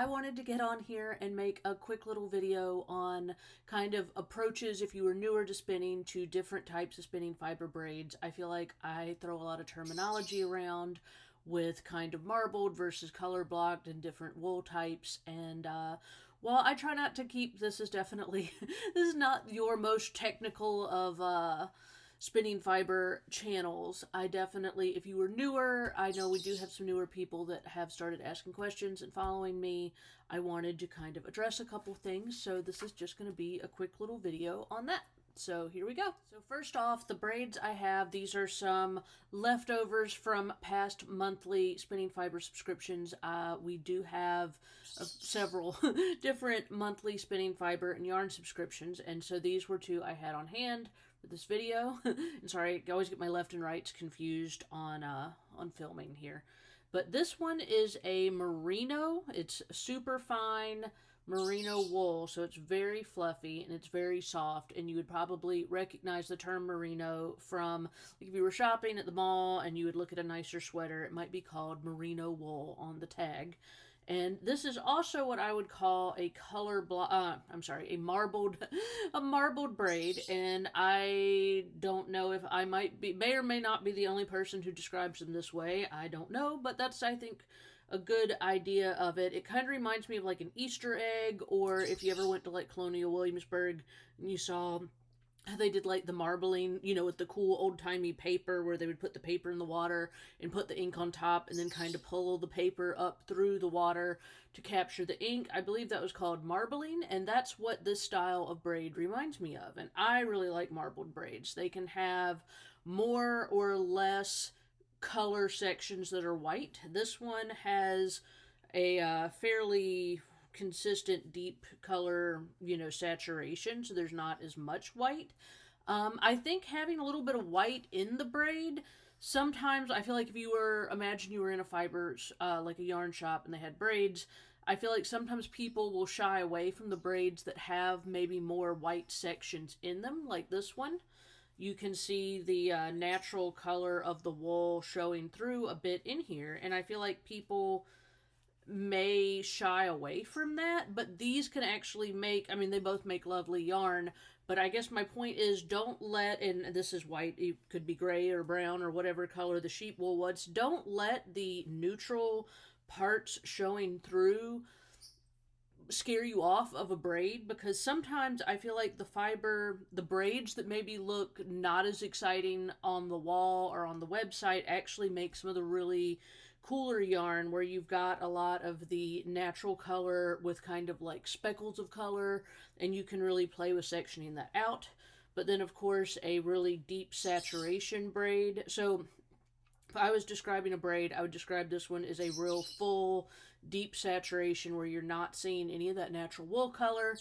I wanted to get on here and make a quick little video on kind of approaches if you were newer to spinning to different types of spinning fiber braids. I feel like I throw a lot of terminology around with kind of marbled versus color blocked and different wool types, and well, I try not to keep this is definitely this is not your most technical of spinning fiber channels. I definitely, if you were newer, I know we do have some newer people that have started asking questions and following me. I wanted to kind of address a couple things, so this is just going to be a quick little video on that. So here we go. So first off, the braids I have, these are some leftovers from past monthly spinning fiber subscriptions. We do have several different monthly spinning fiber and yarn subscriptions, and so these were two I had on hand for this video. And sorry, I always get my left and rights confused on filming here. But this one is a merino. It's super fine merino wool, so it's very fluffy and it's very soft, and you would probably recognize the term merino from, like, if you were shopping at the mall and you would look at a nicer sweater, it might be called merino wool on the tag. And this is also what I would call a a marbled braid. And I don't know if I may or may not be the only person who describes them this way. I don't know, but that's, I think, a good idea of it. It kind of reminds me of like an Easter egg, or if you ever went to like Colonial Williamsburg and you saw how they did like the marbling, you know, with the cool old-timey paper where they would put the paper in the water and put the ink on top and then kind of pull the paper up through the water to capture the ink. I believe that was called marbling, and that's what this style of braid reminds me of. And I really like marbled braids. They can have more or less color sections that are white. This one has a fairly consistent deep color, you know, saturation, so there's not as much white. I think having a little bit of white in the braid, sometimes I feel like if you were, imagine you were in a fibers, like a yarn shop and they had braids, I feel like sometimes people will shy away from the braids that have maybe more white sections in them, like this one. You can see the natural color of the wool showing through a bit in here, and I feel like people may shy away from that, but these can actually make, I mean, they both make lovely yarn, but I guess my point is, don't let, and this is white, it could be gray or brown or whatever color the sheep wool was, don't let the neutral parts showing through scare you off of a braid, because sometimes I feel like the braids that maybe look not as exciting on the wall or on the website actually make some of the really cooler yarn where you've got a lot of the natural color with kind of like speckles of color, and you can really play with sectioning that out. But then, of course, a really deep saturation braid. So if I was describing a braid, I would describe this one as a real full, deep saturation where you're not seeing any of that natural wool color.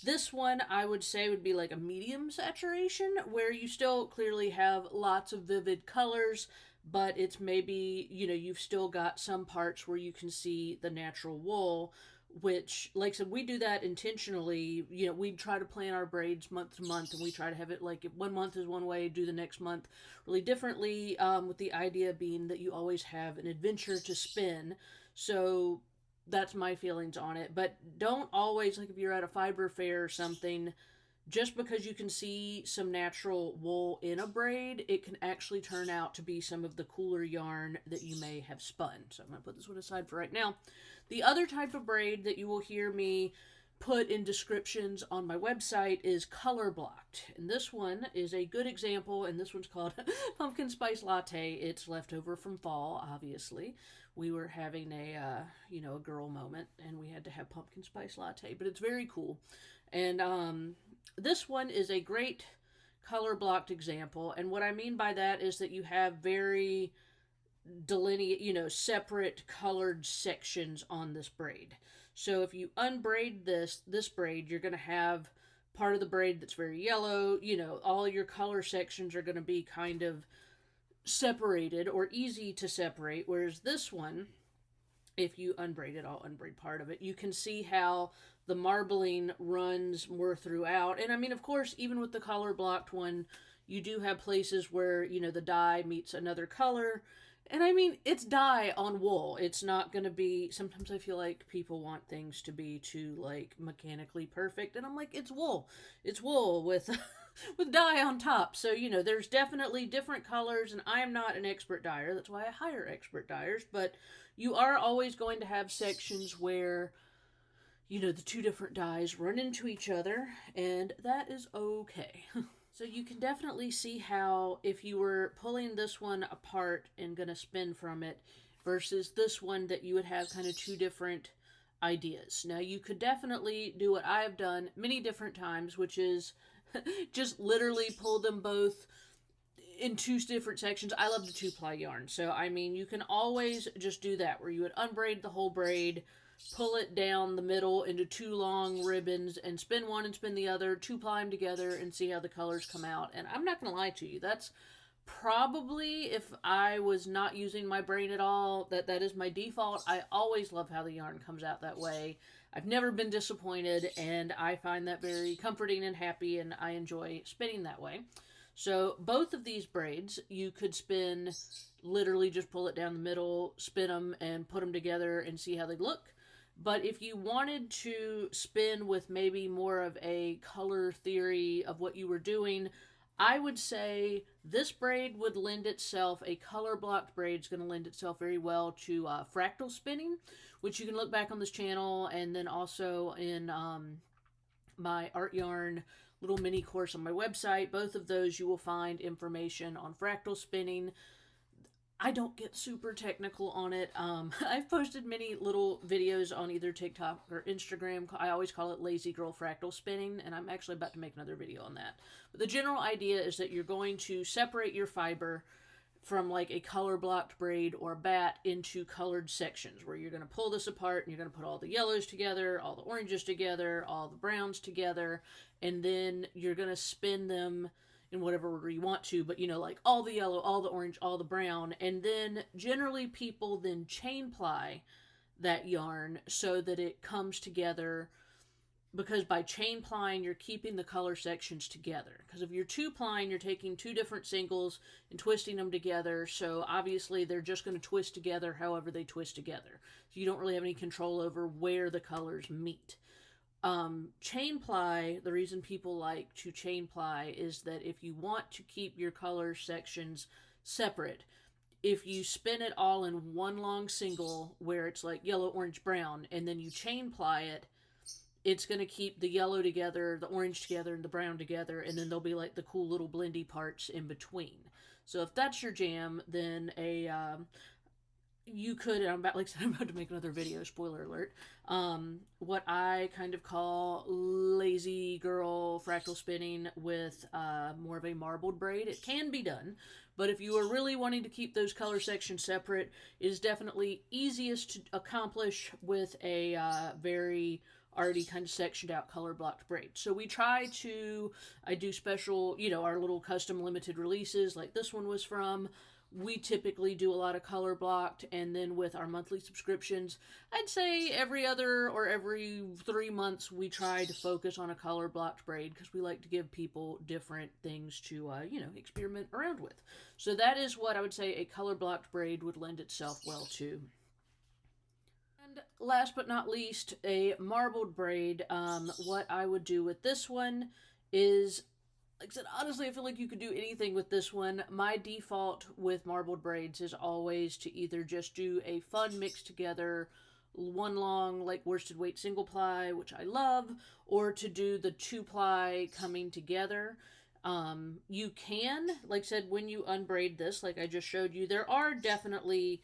This one, I would say, would be like a medium saturation where you still clearly have lots of vivid colors, but it's maybe, you know, you've still got some parts where you can see the natural wool, which, like I said, we do that intentionally. You know, we try to plan our braids month to month, and we try to have it like if 1 month is one way, do the next month really differently, with the idea being that you always have an adventure to spin. So that's my feelings on it. But don't always, like if you're at a fiber fair or something, just because you can see some natural wool in a braid, it can actually turn out to be some of the cooler yarn that you may have spun. So I'm going to put this one aside for right now. The other type of braid that you will hear me put in descriptions on my website is color blocked. And this one is a good example, and this one's called Pumpkin Spice Latte. It's leftover from fall, obviously. We were having a girl moment, and we had to have pumpkin spice latte, but it's very cool. And this one is a great color blocked example, and what I mean by that is that you have very separate colored sections on this braid. So if you unbraid this braid, you're going to have part of the braid that's very yellow. You know, all your color sections are going to be kind of separated or easy to separate, whereas this one, if you unbraid it, I'll unbraid part of it, you can see how the marbling runs more throughout. And I mean, of course, even with the color blocked one, you do have places where, you know, the dye meets another color, And I mean, it's dye on wool. It's not going to be. Sometimes I feel like people want things to be too like mechanically perfect, and I'm like, it's wool. It's wool with with dye on top. So there's definitely different colors, and I am not an expert dyer. That's why I hire expert dyers. But you are always going to have sections where the two different dyes run into each other, and that is okay. So you can definitely see how if you were pulling this one apart and going to spin from it versus this one, that you would have kind of two different ideas. Now you could definitely do what I have done many different times, which is just literally pull them both in two different sections. I love the 2-ply yarn. So I mean, you can always just do that where you would unbraid the whole braid, pull it down the middle into two long ribbons, and spin one and spin the other, 2-ply them together, and see how the colors come out. And I'm not going to lie to you, that's probably, if I was not using my brain at all, that is my default. I always love how the yarn comes out that way. I've never been disappointed, and I find that very comforting and happy, and I enjoy spinning that way. So both of these braids, you could spin, literally just pull it down the middle, spin them, and put them together and see how they look. But if you wanted to spin with maybe more of a color theory of what you were doing, I would say this braid would lend itself, a color blocked braid is going to lend itself very well to fractal spinning, which you can look back on this channel, and then also in my art yarn little mini course on my website. Both of those you will find information on fractal spinning. I don't get super technical on it. I've posted many little videos on either TikTok or Instagram. I always call it Lazy Girl Fractal Spinning, and I'm actually about to make another video on that. But the general idea is that you're going to separate your fiber from like a color blocked braid or bat into colored sections, where you're going to pull this apart and you're going to put all the yellows together, all the oranges together, all the browns together, and then you're going to spin them in whatever order you want to, but like all the yellow, all the orange, all the brown, and then generally people then chain ply that yarn so that it comes together, because by chain plying you're keeping the color sections together. Because if you're 2-plying, you're taking two different singles and twisting them together, so obviously they're just going to twist together however they twist together, so you don't really have any control over where the colors meet. Chain ply, the reason people like to chain ply is that if you want to keep your color sections separate, if you spin it all in one long single where it's like yellow, orange, brown, and then you chain ply it, it's going to keep the yellow together, the orange together, and the brown together, and then there'll be like the cool little blendy parts in between. So if that's your jam, then you could, and I'm about, like I said, I'm about to make another video, spoiler alert, what I kind of call lazy girl fractal spinning with more of a marbled braid. It can be done, but if you are really wanting to keep those color sections separate, it is definitely easiest to accomplish with a very already kind of sectioned out color blocked braid. So I do special, our little custom limited releases like this one was from. We typically do a lot of color blocked, and then with our monthly subscriptions, I'd say every other or every 3 months we try to focus on a color blocked braid, because we like to give people different things to experiment around with. So that is what I would say a color blocked braid would lend itself well to. And last but not least, a marbled braid. What I would do with this one is, like I said, honestly, I feel like you could do anything with this one. My default with marbled braids is always to either just do a fun mix together, one long like worsted weight single ply, which I love, or to do the 2-ply coming together. You can, like I said, when you unbraid this, like I just showed you, there are definitely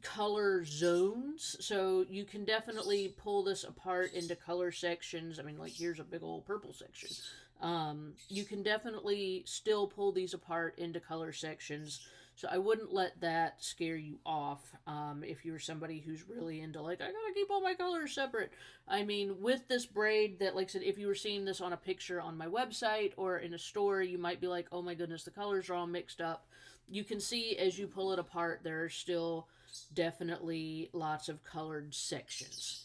color zones, so you can definitely pull this apart into color sections. I mean, like here's a big old purple section. You can definitely still pull these apart into color sections, so I wouldn't let that scare you off if you're somebody who's really into like, I gotta keep all my colors separate. I mean, with this braid, that, like I said, if you were seeing this on a picture on my website or in a store, you might be like, oh my goodness, the colors are all mixed up. You can see as you pull it apart, there are still definitely lots of colored sections.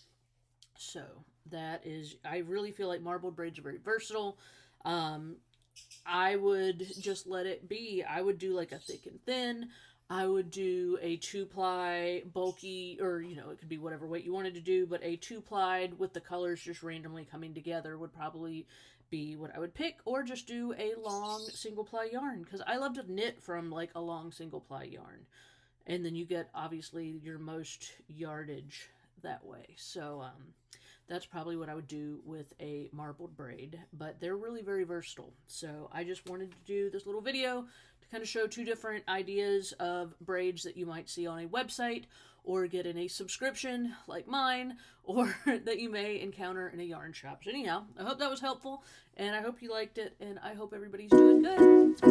So that is, I really feel like marbled braids are very versatile. I would just let it be. I would do like a thick and thin. I would do a 2-ply bulky, or it could be whatever weight you wanted to do, but a 2-plied with the colors just randomly coming together would probably be what I would pick, or just do a long single-ply yarn, because I love to knit from like a long single-ply yarn, and then you get obviously your most yardage that way. So that's probably what I would do with a marbled braid, but they're really very versatile. So I just wanted to do this little video to kind of show 2 different ideas of braids that you might see on a website or get in a subscription like mine, or that you may encounter in a yarn shop. So anyhow, I hope that was helpful, and I hope you liked it, and I hope everybody's doing good.